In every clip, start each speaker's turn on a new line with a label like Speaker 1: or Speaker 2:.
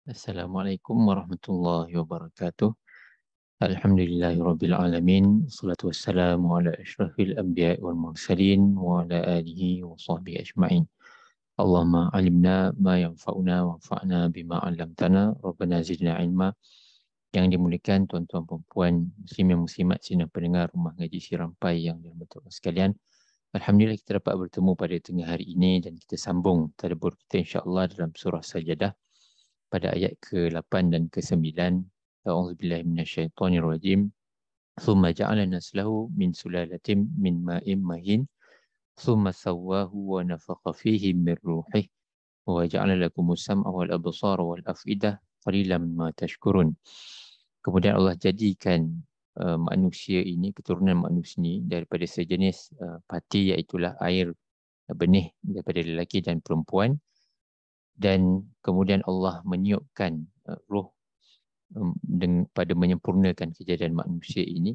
Speaker 1: Assalamualaikum warahmatullahi wabarakatuh. Alhamdulillahirabbil alamin. Wassalatu wassalamu ala asyrafil anbiya'i wal mursalin wa ala alihi wa sahbihi ajma'in. Allahumma alimna ma yanfa'una wanfa'na bima 'allamtana. Rabbana zidna ilma. Yang dimuliakan tuan-tuan puan-puan, muslimin muslimat sidang pendengar rumah ngaji Sirampai yang dirahmati Allah sekalian. Alhamdulillah kita dapat bertemu pada tengah hari ini dan kita sambung tadabbur kita insya-Allah dalam surah Sajadah pada ayat ke-8 dan ke-9. A'udzubillahi minasyaitonirrajim. Thumma ja'ala naslahu min sulalatin min ma'in mahin. Thumma sawwahu wa nafakha fihi min ruhih. Wa ja'ala lakumus sam'a wal absara wal afidah. Qalilan ma tashkurun. Kemudian Allah jadikan manusia ini, keturunan manusia ini daripada sejenis pati, iaitulah air benih daripada lelaki dan perempuan. Dan kemudian Allah meniupkan roh pada menyempurnakan kejadian manusia ini,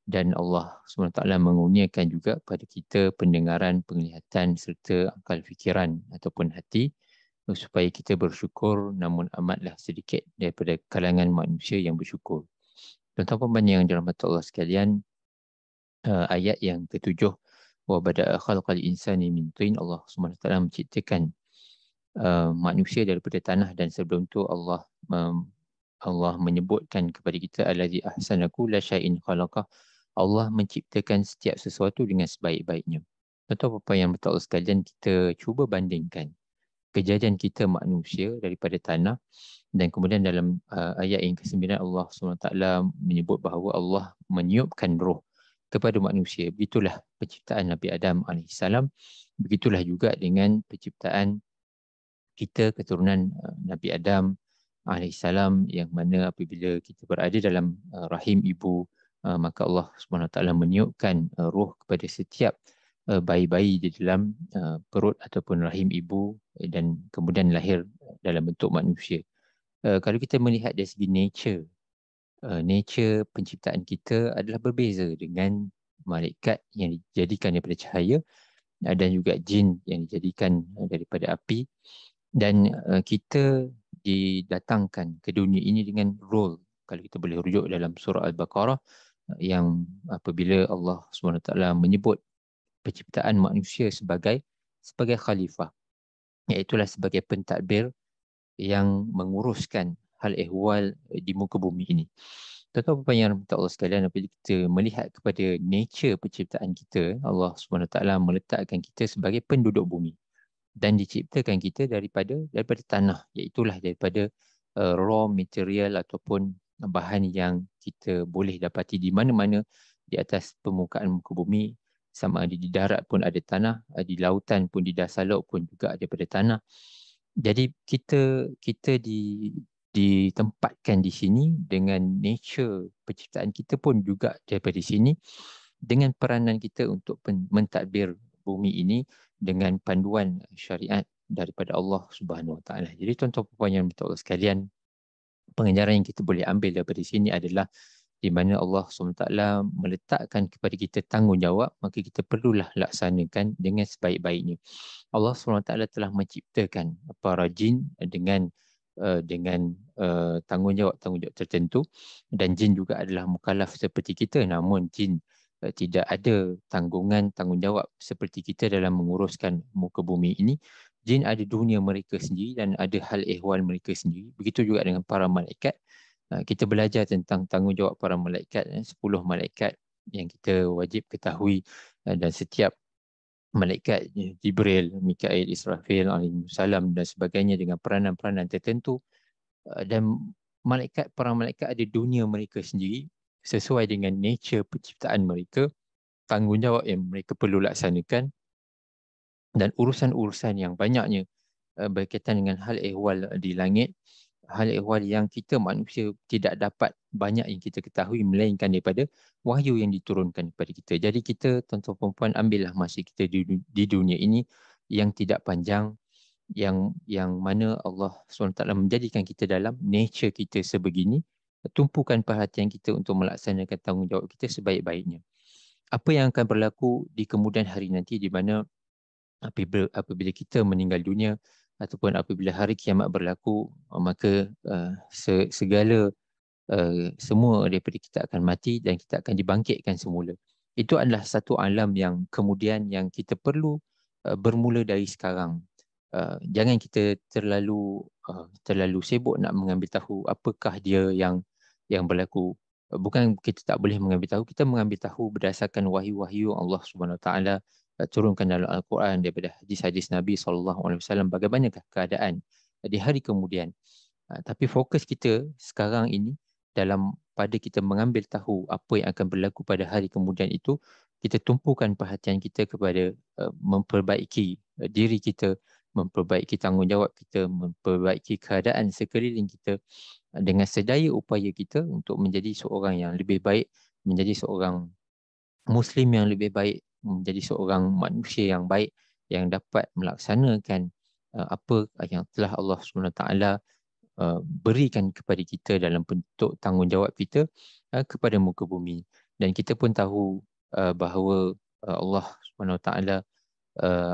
Speaker 1: dan Allah SWT mengurniakan juga pada kita pendengaran, penglihatan serta akal fikiran ataupun hati supaya kita bersyukur, namun amatlah sedikit daripada kalangan manusia yang bersyukur. Tuan-tuan yang dirahmati Allah sekalian, ayat yang ketujuh, wa bada'a khalqal insani min tin, Allah SWT menciptakan manusia daripada tanah, dan sebelum tu Allah menyebutkan kepada kita allazi ahsana kulla syai'in khalaqah. Allah menciptakan setiap sesuatu dengan sebaik-baiknya. Tuan-tuan puan yang betul sekalian, kita cuba bandingkan kejadian kita manusia daripada tanah, dan kemudian dalam ayat yang ke-9 Allah SWT menyebut bahawa Allah meniupkan roh kepada manusia. Begitulah penciptaan Nabi Adam AS. Begitulah juga dengan penciptaan kita, keturunan Nabi Adam AS, yang mana apabila kita berada dalam rahim ibu, maka Allah SWT meniupkan roh kepada setiap bayi-bayi di dalam perut ataupun rahim ibu, dan kemudian lahir dalam bentuk manusia. Kalau kita melihat dari segi nature penciptaan kita adalah berbeza dengan malaikat yang dijadikan daripada cahaya, dan juga jin yang dijadikan daripada api. Dan kita didatangkan ke dunia ini dengan role, kalau kita boleh rujuk dalam surah Al-Baqarah, yang apabila Allah SWT menyebut penciptaan manusia sebagai khalifah, iaitulah sebagai pentadbir yang menguruskan hal ehwal di muka bumi ini. Tuan-tuan yang rahmati Allah sekalian, apabila kita melihat kepada nature penciptaan kita, Allah SWT meletakkan kita sebagai penduduk bumi dan diciptakan kita daripada tanah, iaitulah daripada raw material ataupun bahan yang kita boleh dapati di mana-mana di atas permukaan muka bumi, sama ada di darat pun ada tanah, di lautan pun, di dasar laut pun juga daripada tanah. Jadi kita ditempatkan di sini dengan nature penciptaan kita pun juga daripada sini, dengan peranan kita untuk mentadbir bumi ini dengan panduan syariat daripada Allah Subhanahu Wa Taala. Jadi tuan-tuan puan yang betul sekalian, pengajaran yang kita boleh ambil daripada sini adalah di mana Allah SWT meletakkan kepada kita tanggungjawab, maka kita perlulah laksanakan dengan sebaik-baiknya. Allah SWT telah menciptakan para jin dengan tanggungjawab tertentu, dan jin juga adalah mukallaf seperti kita, namun jin tidak ada tanggungjawab seperti kita dalam menguruskan muka bumi ini. Jin ada dunia mereka sendiri dan ada hal ehwal mereka sendiri. Begitu juga dengan para malaikat. Kita belajar tentang tanggungjawab para malaikat, 10 malaikat yang kita wajib ketahui, dan setiap malaikat Jibril, Mikail, Israfil alaihissalam dan sebagainya dengan peranan-peranan tertentu, dan para malaikat ada dunia mereka sendiri sesuai dengan nature penciptaan mereka, tanggungjawab yang mereka perlu laksanakan, dan urusan-urusan yang banyaknya berkaitan dengan hal ehwal di langit, hal ehwal yang kita manusia tidak dapat banyak yang kita ketahui melainkan daripada wahyu yang diturunkan kepada kita. Jadi kita, tuan-tuan perempuan, ambillah masa kita di dunia ini yang tidak panjang, yang mana Allah SWT menjadikan kita dalam nature kita sebegini, tumpukan perhatian kita untuk melaksanakan tanggungjawab kita sebaik-baiknya. Apa yang akan berlaku di kemudian hari nanti, di mana apabila kita meninggal dunia, ataupun apabila hari kiamat berlaku, maka segala semua daripada kita akan mati dan kita akan dibangkitkan semula. Itu adalah satu alam yang kemudian yang kita perlu bermula dari sekarang. Jangan kita terlalu sibuk nak mengambil tahu apakah dia yang berlaku. Bukan kita tak boleh mengambil tahu, kita mengambil tahu berdasarkan wahyu-wahyu Allah Subhanahu Wa Taala turunkan dalam Al-Quran daripada hadis-hadis Nabi SAW, bagaimanakah keadaan di hari kemudian. Tapi fokus kita sekarang ini dalam pada kita mengambil tahu apa yang akan berlaku pada hari kemudian itu, kita tumpukan perhatian kita kepada memperbaiki diri kita, memperbaiki tanggungjawab kita, memperbaiki keadaan sekeliling kita dengan sedaya upaya kita untuk menjadi seorang yang lebih baik, menjadi seorang Muslim yang lebih baik, menjadi seorang manusia yang baik yang dapat melaksanakan apa yang telah Allah SWT berikan kepada kita dalam bentuk tanggungjawab kita kepada muka bumi. Dan kita pun tahu bahawa Allah SWT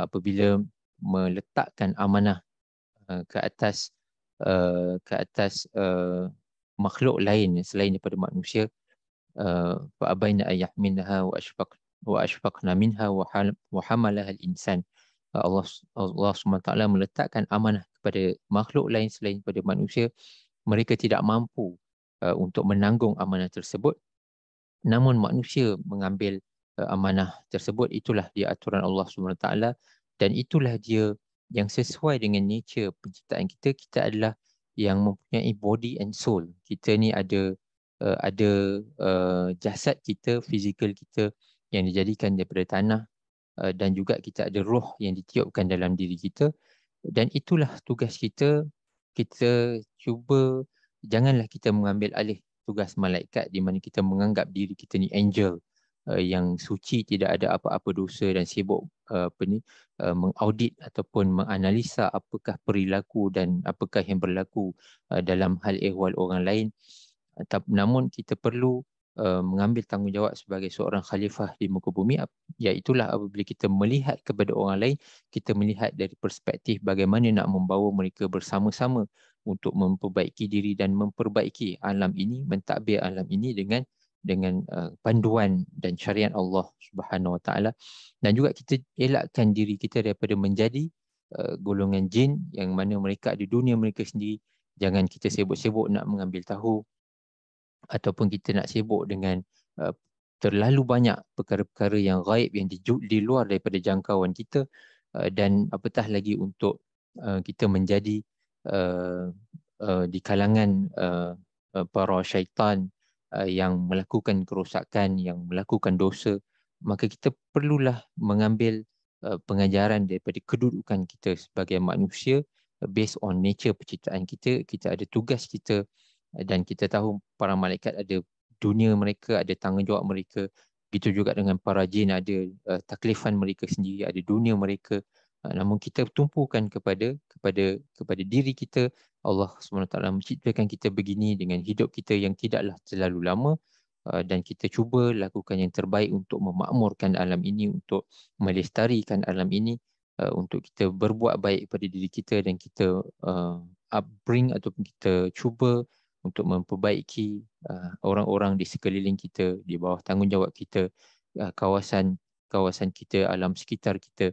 Speaker 1: apabila meletakkan amanah ke atas makhluk lain selain daripada manusia, فأبين أن يحملنها وأشفقن منها وحملها الإنسان. Allah SWT meletakkan amanah kepada makhluk lain selain daripada manusia. Mereka tidak mampu untuk menanggung amanah tersebut. Namun manusia mengambil amanah tersebut. Itulah dia aturan Allah SWT, dan itulah dia yang sesuai dengan nature penciptaan kita. Kita adalah yang mempunyai body and soul. Kita ni ada jasad kita, fizikal kita yang dijadikan daripada tanah, dan juga kita ada roh yang ditiupkan dalam diri kita. Dan itulah tugas kita. Kita cuba janganlah kita mengambil alih tugas malaikat di mana kita menganggap diri kita ni angel yang suci, tidak ada apa-apa dosa dan sibuk mengaudit ataupun menganalisa apakah perilaku dan apakah yang berlaku dalam hal ehwal orang lain. Namun kita perlu mengambil tanggungjawab sebagai seorang khalifah di muka bumi, iaitulah apabila kita melihat kepada orang lain, kita melihat dari perspektif bagaimana nak membawa mereka bersama-sama untuk memperbaiki diri dan memperbaiki alam ini, mentadbir alam ini dengan panduan dan syariat Allah Subhanahu Wa Taala. Dan juga kita elakkan diri kita daripada menjadi golongan jin yang mana mereka ada dunia mereka sendiri. Jangan kita sibuk-sibuk nak mengambil tahu, ataupun kita nak sibuk dengan terlalu banyak perkara-perkara yang gaib yang di luar daripada jangkauan kita, dan apatah lagi untuk kita menjadi di kalangan para syaitan yang melakukan kerosakan, yang melakukan dosa. Maka kita perlulah mengambil pengajaran daripada kedudukan kita sebagai manusia based on nature penciptaan kita. Kita ada tugas kita, dan kita tahu para malaikat ada dunia mereka, ada tanggungjawab mereka. Begitu juga dengan para jin, ada taklifan mereka sendiri, ada dunia mereka. Namun kita tumpukan kepada diri kita. Allah SWT menciptakan kita begini dengan hidup kita yang tidaklah terlalu lama, dan kita cuba lakukan yang terbaik untuk memakmurkan alam ini, untuk melestarikan alam ini, untuk kita berbuat baik pada diri kita, dan kita upbring ataupun kita cuba untuk memperbaiki orang-orang di sekeliling kita, di bawah tanggungjawab kita, kawasan kita, alam sekitar kita,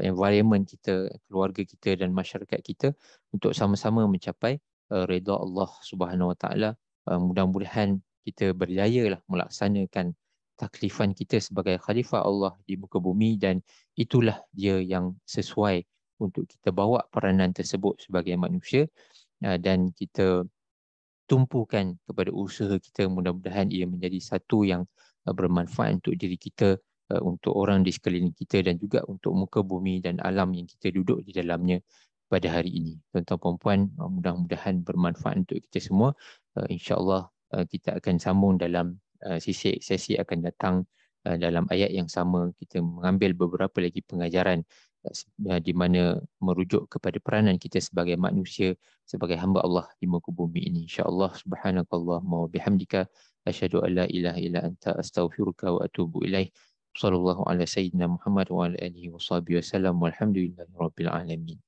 Speaker 1: environment kita, keluarga kita dan masyarakat kita, untuk sama-sama mencapai redha Allah Subhanahu Wa Taala. Mudah-mudahan kita berjaya lah melaksanakan taklifan kita sebagai khalifah Allah di muka bumi, dan itulah dia yang sesuai untuk kita bawa peranan tersebut sebagai manusia, dan kita tumpukan kepada usaha kita. Mudah-mudahan ia menjadi satu yang bermanfaat untuk diri kita, untuk orang di sekeliling kita, dan juga untuk muka bumi dan alam yang kita duduk di dalamnya pada hari ini. Tuan-tuan perempuan, mudah-mudahan bermanfaat untuk kita semua. InsyaAllah kita akan sambung dalam sesi akan datang. Dalam ayat yang sama, kita mengambil beberapa lagi pengajaran di mana merujuk kepada peranan kita sebagai manusia, sebagai hamba Allah di muka bumi ini. InsyaAllah. Subhanakallahumma wa bihamdika asyhadu an la ilaha illa anta astaghfiruka wa atubu ilaih. Sallallahu ala sayyidina Muhammad wa ala alihi wa sahbihi wasallam, walhamdulillahi rabbil alamin.